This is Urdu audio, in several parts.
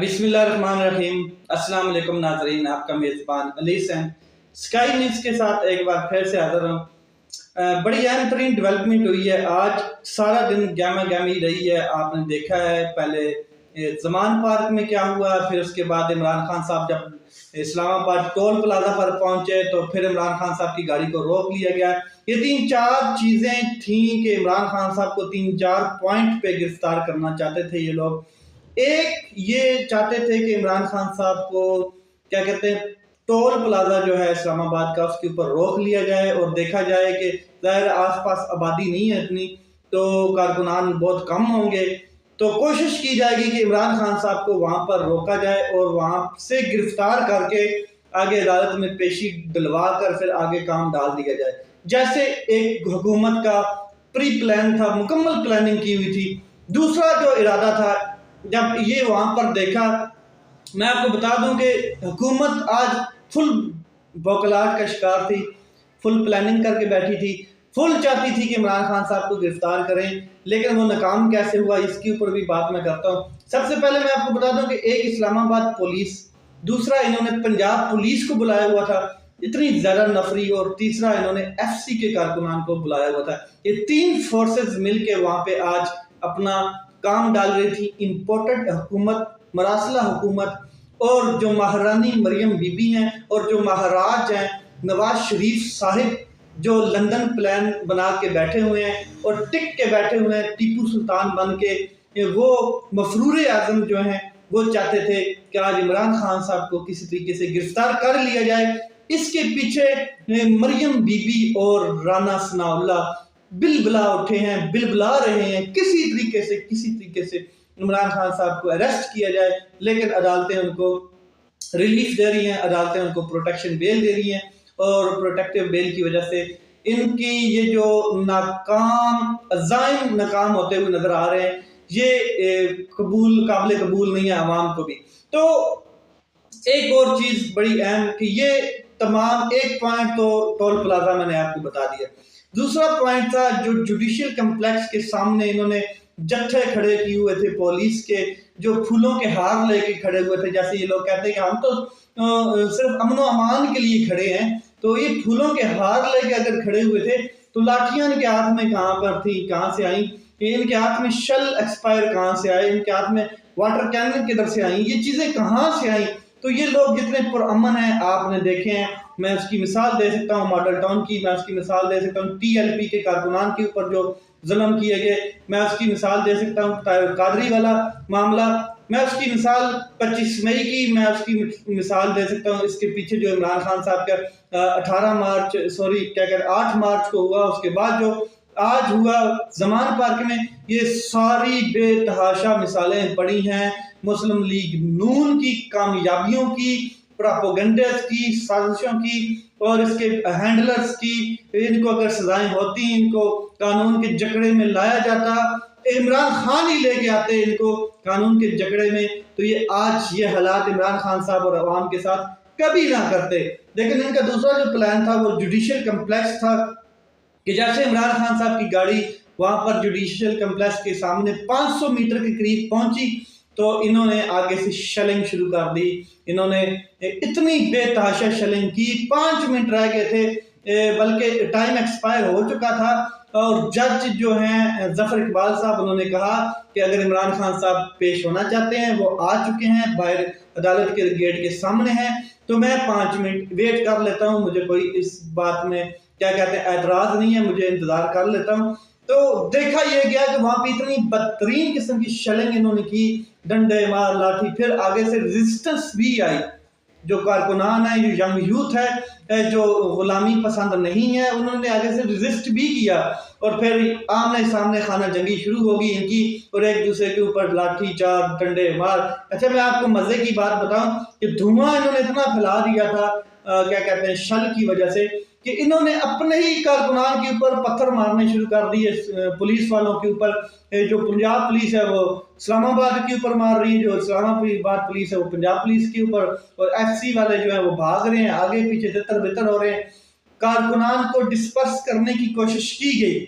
بسم اللہ الرحمن الرحیم۔ السلام علیکم ناظرین، آپ کا میزبان علی سین اسکائی نیوز کے ساتھ ایک بار پھر سے حاضر ہوں۔ بڑی اہم ترین ڈیولپمنٹ ہوئی ہے، آج سارا دن گہما گہمی رہی ہے۔ آپ نے دیکھا ہے پہلے زمان پارک میں کیا ہوا، پھر اس کے بعد عمران خان صاحب جب اسلام آباد ٹول پلازا پر پہنچے تو پھر عمران خان صاحب کی گاڑی کو روک لیا گیا۔ یہ 3-4 چیزیں تھیں کہ عمران خان صاحب کو 3-4 پوائنٹ پہ گرفتار کرنا چاہتے تھے یہ لوگ۔ ایک یہ چاہتے تھے کہ عمران خان صاحب کو کیا کہتے ہیں ٹول پلازا جو ہے اسلام آباد کا، اس کے اوپر روک لیا جائے اور دیکھا جائے کہ ظاہر آس پاس آبادی نہیں ہے اتنی، تو کارکنان بہت کم ہوں گے، تو کوشش کی جائے گی کہ عمران خان صاحب کو وہاں پر روکا جائے اور وہاں سے گرفتار کر کے آگے عدالت میں پیشی دلوا کر پھر آگے کام ڈال دیا جائے، جیسے ایک حکومت کا پری پلان تھا، مکمل پلاننگ کی ہوئی تھی۔ دوسرا جو ارادہ تھا، جب یہ وہاں پر دیکھا، میں آپ کو بتا دوں کہ حکومت آج فل بوکلاٹ کا شکار تھی، فل پلاننگ کر کے بیٹھی تھی، فل چاہتی تھی کہ عمران خان صاحب کو گرفتار کریں، لیکن وہ ناکام کیسے ہوا اس کے اوپر بھی بات میں کرتا ہوں۔ سب سے پہلے میں آپ کو بتا دوں کہ ایک اسلام آباد پولیس، دوسرا انہوں نے پنجاب پولیس کو بلایا ہوا تھا اتنی زیادہ نفری، اور تیسرا انہوں نے ایف سی کے کارکنان کو بلایا ہوا تھا۔ یہ 3 فورسز مل کے وہاں پہ آج اپنا کام ڈال رہی تھی۔ امپورٹڈ حکومت، مراسلہ حکومت، اور جو مہارانی مریم بی بی ہیں اور جو مہاراج ہیں نواز شریف صاحب، جو لندن پلان بنا کے بیٹھے ہوئے ہیں اور ٹک کے بیٹھے ہوئے ہیں ٹیپو سلطان بن کے، وہ مفرور اعظم جو ہیں وہ چاہتے تھے کہ آج عمران خان صاحب کو کسی طریقے سے گرفتار کر لیا جائے۔ اس کے پیچھے مریم بی بی اور رانا ثناء اللہ بلبلا اٹھے ہیں، بلبلا رہے ہیں کسی طریقے سے عمران خان صاحب کو اریسٹ کیا جائے، لیکن عدالتیں ان کو ریلیف دے رہی ہیں، عدالتیں ان کو پروٹیکشن بیل دے رہی ہیں، اور پروٹیکٹیو بیل کی وجہ سے ان کی یہ جو عزائم ناکام ہوتے ہوئے نظر آ رہے ہیں، یہ قابل قبول نہیں ہے عوام کو بھی۔ تو ایک اور چیز بڑی اہم کہ یہ تمام ایک پوائنٹ تو ٹول پلازا میں نے آپ کو بتا دیا۔ دوسرا پوائنٹ تھا جو جوڈیشل کمپلیکس کے سامنے انہوں نے جتھے کھڑے کیے ہوئے تھے پولیس کے، جو پھولوں کے ہار لے کے کھڑے ہوئے تھے، جیسے یہ لوگ کہتے ہیں کہ ہم تو صرف امن و امان کے لیے کھڑے ہیں، تو یہ پھولوں کے ہار لے کے اگر کھڑے ہوئے تھے تو لاٹھیاں ان کے ہاتھ میں کہاں پر تھی، کہاں سے آئیں؟ ان کے ہاتھ میں شل ایکسپائر کہاں سے آئے؟ ان کے ہاتھ میں واٹر کینن کدھر سے آئیں؟ یہ چیزیں کہاں سے آئیں؟ تو یہ لوگ جتنے پرامن ہیں آپ نے دیکھے ہیں، میں اس کی مثال دے سکتا ہوں ماڈل ٹاؤن کی، میں اس کی مثال دے سکتا ہوں ٹی ایل پی کے کارکنان کے اوپر جو ظلم کیے گئے، میں اس کی مثال دے سکتا ہوں طاہر قادری والا معاملہ، میں اس کی مثال 25 مئی کی میں اس کی مثال دے سکتا ہوں، اس کے پیچھے جو عمران خان صاحب کا 8 مارچ کو ہوا، اس کے بعد جو آج ہوا زمان پارک میں، یہ ساری بے تحاشا مثالیں پڑی ہیں مسلم لیگ نون کی کامیابیوں کی، پراپوگنڈس کی، سازشوں کی، اور اس کے ہینڈلرز کی۔ ان کو اگر سزائیں ہوتی، ان کو قانون کے جکڑے میں لایا جاتا، عمران خان ہی لے کے آتے ان کو قانون کے جکڑے میں، تو یہ آج یہ حالات عمران خان صاحب اور عوام کے ساتھ کبھی نہ کرتے۔ لیکن ان کا دوسرا جو پلان تھا وہ جوڈیشل کمپلیکس تھا، کہ جیسے عمران خان صاحب کی گاڑی وہاں پر جوڈیشل کمپلیکس کے سامنے 500 میٹر کے قریب پہنچی تو انہوں نے آگے سے شلنگ شروع کر دی۔ انہوں نے اتنی بے تحاشا شلنگ کی، 5 منٹ رہ گئے تھے، بلکہ ٹائم ایکسپائر ہو چکا تھا، اور جج جو ہیں ظفر اقبال صاحب، انہوں نے کہا کہ اگر عمران خان صاحب پیش ہونا چاہتے ہیں، وہ آ چکے ہیں، باہر عدالت کے گیٹ کے سامنے ہیں، تو میں 5 منٹ ویٹ کر لیتا ہوں، مجھے کوئی اس بات میں کیا کہتے ہیں اعتراض نہیں ہے، مجھے انتظار کر لیتا ہوں۔ تو دیکھا یہ گیا کہ وہاں پہ اتنی بدترین قسم کی شلنگ انہوں نے کی، ڈنڈے مار لاٹھی، پھر آگے سے ریزسٹنس بھی آئی، جو کارکنان ہیں، جو ینگ یوتھ ہے، جو غلامی پسند نہیں ہے، انہوں نے آگے سے ریزسٹ بھی کیا، اور پھر آمنے سامنے خانہ جنگی شروع ہوگی ان کی، اور ایک دوسرے کے اوپر لاٹھی چار ڈنڈے مار۔ اچھا میں آپ کو مزے کی بات بتاؤں کہ دھواں انہوں نے اتنا پھیلا دیا تھا کیا کہتے ہیں شل کی وجہ سے، کہ انہوں نے اپنے ہی کارکنان کے اوپر پتھر مارنے شروع کر دیے، پولیس والوں کے اوپر۔ جو پنجاب پولیس ہے وہ اسلام آباد کے اوپر مار رہی ہے، جو اسلام آباد پولیس ہے وہ پنجاب پولیس کے اوپر، اور ایف سی والے جو ہیں وہ بھاگ رہے ہیں، آگے پیچھے تتر بتر ہو رہے ہیں۔ کارکنان کو ڈسپرس کرنے کی کوشش کی گئی،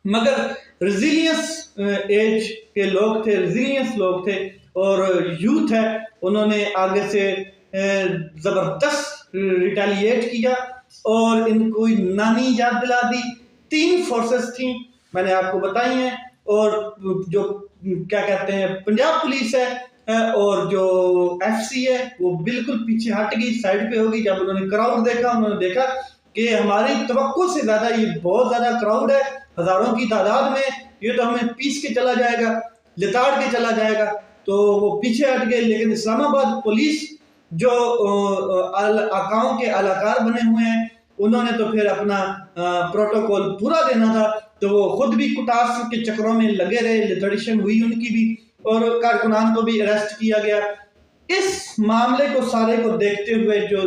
مگر ریزیلینس ایج کے لوگ تھے، ریزیلینس لوگ تھے، اور یوتھ ہے انہوں نے آگے سے زبردست ریٹیلیٹ کیا اور ان کو نانی یاد دلا دی. 3 فورسز تھیں میں نے آپ کو بتائی ہیں, اور جو کیا کہتے ہیں پنجاب پولیس ہے اور جو ایف سی ہے وہ بالکل پیچھے ہٹ گئی, سائڈ پہ ہوگی. جب انہوں نے کراؤڈ دیکھا, انہوں نے دیکھا کہ ہماری توقع سے زیادہ یہ بہت زیادہ کراؤڈ ہے, ہزاروں کی تعداد میں, یہ تو ہمیں پیس کے چلا جائے گا, لتاڑ کے چلا جائے گا, تو وہ پیچھے ہٹ گئے. لیکن اسلام آباد پولیس جو آقاؤں کے اعلیٰ بنے ہوئے ہیں, انہوں نے تو پھر اپنا پروٹوکول پورا دینا تھا, تو وہ خود بھی کٹاس کے چکروں میں لگے رہے, لٹریشن ہوئی ان کی بھی, اور کارکنان کو بھی اریسٹ کیا گیا. اس معاملے کو سارے کو دیکھتے ہوئے جو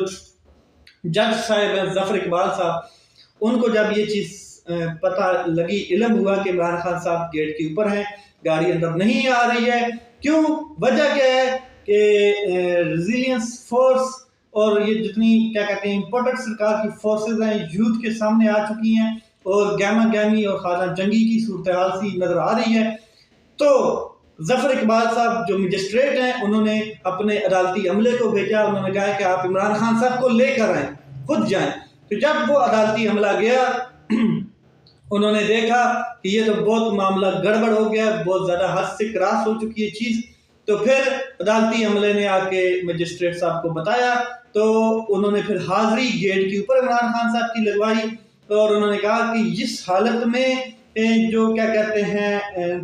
جج صاحب ہیں ظفر اقبال صاحب, ان کو جب یہ چیز پتہ لگی, علم ہوا کہ عمران خان صاحب گیٹ کے اوپر ہیں, گاڑی اندر نہیں آ رہی ہے, کیوں, وجہ کیا ہے کہ ریزیلینس فورس اور یہ جتنی کیا کہتے ہیں امپورٹنٹ سرکار کی فورسز ہیں یوتھ کے سامنے آ چکی ہیں, اور گیما گیمی اور خانہ جنگی کی صورتحال سی نظر آ رہی ہے. تو ظفر اقبال صاحب جو مجسٹریٹ ہیں, انہوں نے اپنے عدالتی عملے کو بھیجا, انہوں نے کہا کہ آپ عمران خان صاحب کو لے کر آئیں, خود جائیں. تو جب وہ عدالتی عملہ گیا, انہوں نے دیکھا کہ یہ تو بہت معاملہ گڑبڑ ہو گیا, بہت زیادہ حد سے کراس ہو چکی ہے چیز. تو پھر عدالتی عملے نے آ کے مجسٹریٹ صاحب کو بتایا, تو انہوں نے پھر حاضری گیٹ کے اوپر عمران خان صاحب کی لگوائی, اور انہوں نے کہا کہ جس حالت میں جو کیا کہتے ہیں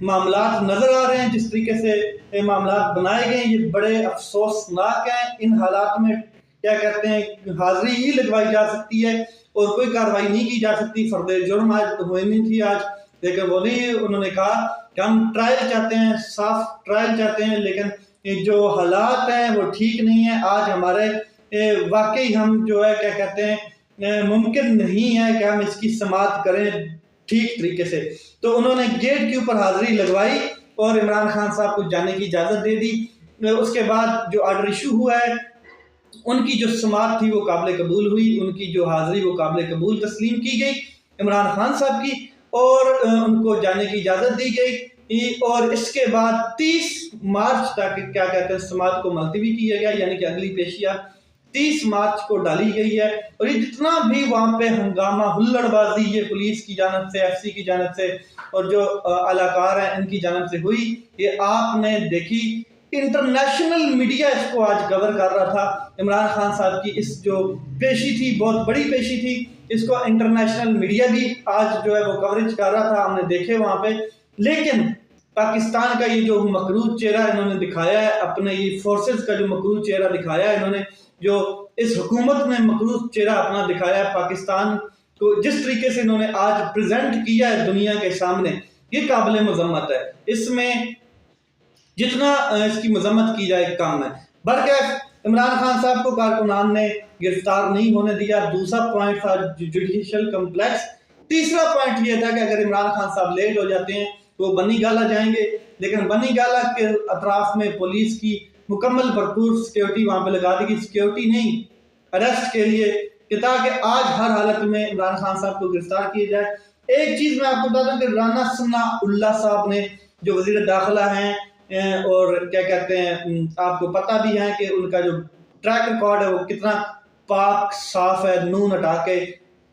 معاملات نظر آ رہے ہیں, جس طریقے سے معاملات بنائے گئے ہیں, یہ بڑے افسوسناک ہیں. ان حالات میں کیا کہتے ہیں حاضری ہی لگوائی جا سکتی ہے اور کوئی کارروائی نہیں کی جا سکتی. فرد جرم آج ہوئی نہیں تھی آج, لیکن وہ نہیں, انہوں نے کہا کہ ہم ٹرائل چاہتے ہیں, صاف ٹرائل چاہتے ہیں, لیکن جو حالات ہیں وہ ٹھیک نہیں ہیں. آج ہمارے واقعی ہم جو ہے کیا کہتے ہیں ممکن نہیں ہے کہ ہم اس کی سماعت کریں ٹھیک طریقے سے. تو انہوں نے گیٹ کے اوپر حاضری لگوائی اور عمران خان صاحب کو جانے کی اجازت دے دی. اس کے بعد جو آرڈر ایشو ہوا ہے, ان کی جو سماعت تھی وہ قابل قبول ہوئی, ان کی جو حاضری وہ قابل قبول تسلیم کی گئی عمران خان صاحب کی, اور ان کو جانے کی اجازت دی گئی. اور اس کے بعد 30 مارچ تک کیا کہتے ہیں سماعت کو ملتوی کیا گیا, یعنی کہ اگلی پیشیہ 30 مارچ کو ڈالی گئی ہے. اور یہ جتنا بھی وہاں پہ ہنگامہ ہلڑ بازی یہ پولیس کی جانب سے, ایف سی کی جانب سے اور جو اعلیٰ ہیں ان کی جانب سے ہوئی, یہ آپ نے دیکھی. انٹرنیشنل میڈیا اس کو آج کور کر رہا تھا. عمران خان صاحب کی اس جو پیشی تھی بہت بڑی پیشی تھی, اس کو انٹرنیشنل میڈیا بھی آج جو ہے وہ کوریج کر رہا تھا, ہم نے دیکھے وہاں پہ. لیکن پاکستان کا یہ جو مقروض چہرہ انہوں نے دکھایا ہے, اپنے یہ فورسز کا جو مقروض چہرہ دکھایا ہے انہوں نے, جو اس حکومت نے مقروض چہرہ اپنا دکھایا ہے پاکستان کو, جس طریقے سے انہوں نے آج پریزنٹ کیا ہے دنیا کے سامنے, یہ قابل مذمت ہے. اس میں جتنا اس کی مذمت کی جائے کم ہے. برکیف عمران خان صاحب کو کارکنان نے گرفتار نہیں ہونے دیا. دوسرا پوائنٹ تھا جوڈیشل کمپلیکس. تیسرا پوائنٹ یہ تھا کہ اگر عمران خان صاحب لیٹ ہو جاتے ہیں تو وہ بنی گالا جائیں گے, لیکن بنی گالا کے اطراف میں پولیس کی مکمل بھرپور سیکیورٹی وہاں پہ لگا دی گئی. سیکیورٹی نہیں, اریسٹ کے لیے, کہ تاکہ آج ہر حالت میں عمران خان صاحب کو گرفتار کیا جائے. ایک چیز میں آپ کو بتا دوں کہ رانا ثناء اللہ صاحب نے جو وزیر داخلہ ہیں, اور کیا کہتے ہیں آپ کو پتہ بھی ہے کہ ان کا جو ٹریک ریکارڈ ہے وہ کتنا پاک صاف ہے, نون ہٹا کے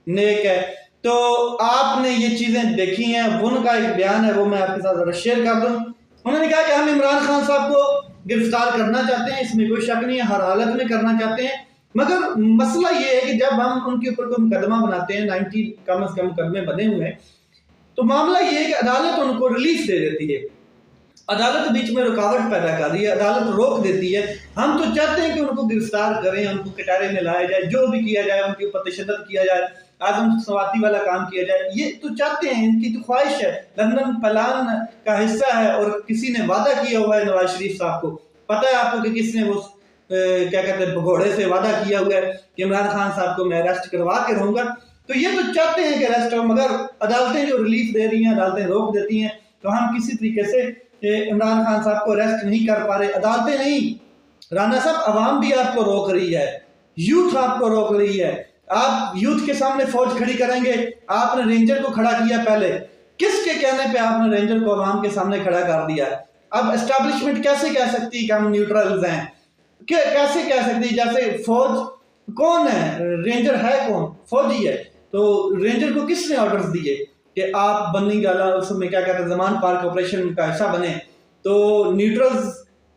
نیک ہے. تو آپ نے یہ چیزیں دیکھی ہیں. ان کا ایک بیان ہے وہ میں آپ کے ساتھ ذرا شیئر کر دوں. انہوں نے کہا کہ ہم عمران خان صاحب کو گرفتار کرنا چاہتے ہیں, اس میں کوئی شک نہیں ہے, ہر حالت میں کرنا چاہتے ہیں, مگر مسئلہ یہ ہے کہ جب ہم ان کے اوپر کوئی مقدمہ بناتے ہیں, 90 کم از کم مقدمے بنے ہوئے ہیں, تو معاملہ یہ ہے کہ عدالت ان کو ریلیف دے دیتی ہے. عدالت بیچ میں رکاوٹ پیدا کر رہی ہے, عدالت روک دیتی ہے. ہم تو چاہتے ہیں کہ ان کو گرفتار کریں, ان کو کٹارے میں لایا جائے, جو بھی کیا جائے ان کے اوپر تشدد کیا جائے, آدم سواتی والا کام کیا جائے, یہ تو چاہتے ہیں, ان کی تو خواہش ہے, لندن پلان کا حصہ ہے. اور کسی نے وعدہ کیا ہوا ہے نواز شریف صاحب کو, پتہ ہے آپ کو کہ کس نے وہ کیا کہتے ہیں بھگوڑے سے وعدہ کیا ہوا ہے کہ عمران خان صاحب کو میں اریسٹ کروا کے رہوں گا. تو یہ تو چاہتے ہیں کہ اریسٹ ہو, مگر عدالتیں جو ریلیف دے رہی ہیں, عدالتیں روک دیتی ہیں. تو ہم کسی طریقے سے عمران خان صاحب کو اریسٹ نہیں کر پا رہے. عدالتیں نہیں, رانا صاحب عوام بھی آپ کو روک رہی ہے, یوتھ آپ کو روک رہی ہے. آپ یوتھ کے سامنے فوج کھڑی کریں گے, آپ نے رینجر کو کھڑا کیا پہلے, کس کے کہنے پہ آپ نے رینجر کو عوام کے سامنے کھڑا کر دیا ہے؟ اب اسٹیبلشمنٹ کیسے کہہ سکتی کہ ہم نیوٹرلز ہیں؟ کیسے کہہ سکتی؟ جیسے فوج کون ہے؟ رینجر ہے کون؟ فوجی ہے. تو رینجر کو کس نے آرڈرز دیے کہ آپ بنی گالا اس میں کیا کہتے ہیں زمان پارک آپریشن کا حصہ بنے؟ تو نیوٹرلز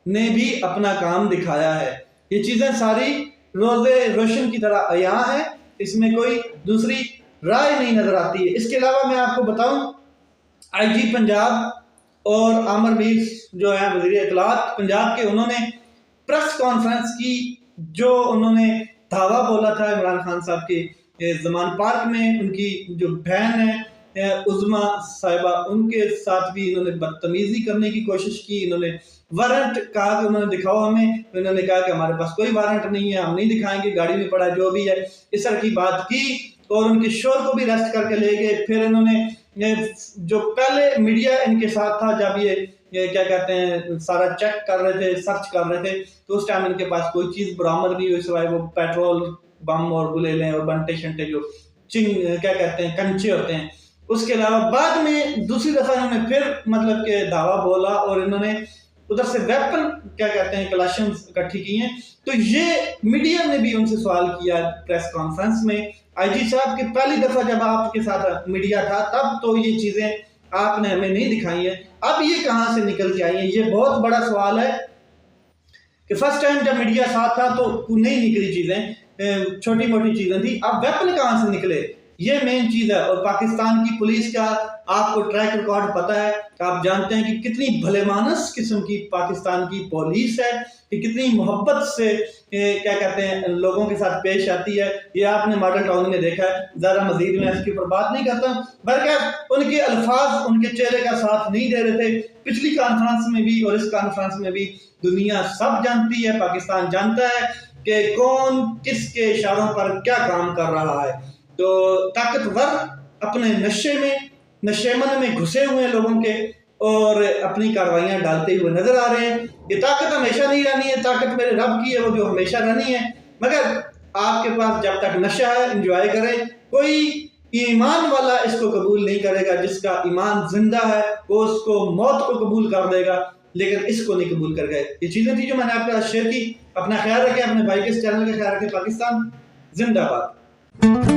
نے بھی اپنا کام دکھایا ہے. یہ چیزیں ساری روز روشن کی طرح عیاں ہیں، اس میں کوئی دوسری رائے نہیں نظر آتی ہے. اس کے علاوہ میں آپ کو بتاؤں آئی جی پنجاب اور عامر میر جو ہیں وزیر اطلاعات پنجاب کے، انہوں نے پریس کانفرنس کی، جو انہوں نے دعویٰ بولا تھا عمران خان صاحب کے زمان پارک میں ان کی جو بہن ہے عظما صاحبہ، ان کے ساتھ بھی انہوں نے بدتمیزی کرنے کی کوشش کی. انہوں نے وارنٹ کہا کہ انہوں نے دکھاؤ ہمیں، انہوں نے کہا کہ ہمارے پاس کوئی وارنٹ نہیں ہے، ہم نہیں دکھائیں گے، گاڑی میں پڑا جو بھی ہے، اس طرح کی بات کی اور ان کے شوہر کو بھی ریسٹ کر کے لے گئے. پھر انہوں نے جو پہلے میڈیا ان کے ساتھ تھا جب یہ کیا کہتے ہیں سارا چیک کر رہے تھے، سرچ کر رہے تھے، تو اس ٹائم ان کے پاس کوئی چیز برآمد نہیں ہوئی سوائے وہ پیٹرول بم اور گلیلیں اور بنٹے شنٹے جو کیا کہتے ہیں کنچے ہوتے ہیں. اس کے علاوہ بعد میں دوسری دفعہ انہوں نے پھر مطلب کہ دعویٰ بولا اور انہوں نے ادھر سے ویپن کیا کہتے ہیں کلاشنز اکٹھی کی ہیں. تو یہ میڈیا نے بھی ان سے سوال کیا پریس کانفرنس میں، آئی جی صاحب کی پہلی دفعہ جب آپ کے ساتھ میڈیا تھا تب تو یہ چیزیں آپ نے ہمیں نہیں دکھائی ہیں، اب یہ کہاں سے نکل کے آئی ہیں؟ یہ بہت بڑا سوال ہے کہ فرسٹ ٹائم جب میڈیا ساتھ تھا تو نہیں نکلی چیزیں، چھوٹی موٹی چیزیں تھی، اب ویپن کہاں سے نکلے؟ یہ مین چیز ہے. اور پاکستان کی پولیس کا آپ کو ٹریک ریکارڈ پتہ ہے، آپ جانتے ہیں کہ کتنی بھلے مانس قسم کی پاکستان کی پولیس ہے، کہ کتنی محبت سے کیا کہتے ہیں لوگوں کے ساتھ پیش آتی ہے. یہ آپ نے ماڈل ٹاؤن میں دیکھا ہے. زیادہ مزید میں اس کے اوپر بات نہیں کرتا، بلکہ ان کے الفاظ ان کے چہرے کا ساتھ نہیں دے رہے تھے. پچھلی کانفرنس میں بھی اور اس کانفرنس میں بھی دنیا سب جانتی ہے، پاکستان جانتا ہے کہ کون کس کے اشاروں پر کیا کام کر رہا ہے. تو طاقتور اپنے نشیمن میں گھسے ہوئے لوگوں کے اور اپنی کاروائیاں ڈالتے ہوئے نظر آ رہے ہیں. یہ طاقت ہمیشہ نہیں رہنی ہے، طاقت میرے رب کی ہے وہ جو ہمیشہ رہنی ہے، مگر آپ کے پاس جب تک نشہ ہے انجوائے کریں. کوئی ایمان والا اس کو قبول نہیں کرے گا، جس کا ایمان زندہ ہے وہ اس کو موت کو قبول کر دے گا، لیکن اس کو نہیں قبول کر گئے. یہ چیزیں تھی جو میں نے آپ کے ساتھ شیئر کی. اپنا خیال رکھیں، اپنے بھائی کے اس چینل کا خیال رکھیں. پاکستان زندہ باد.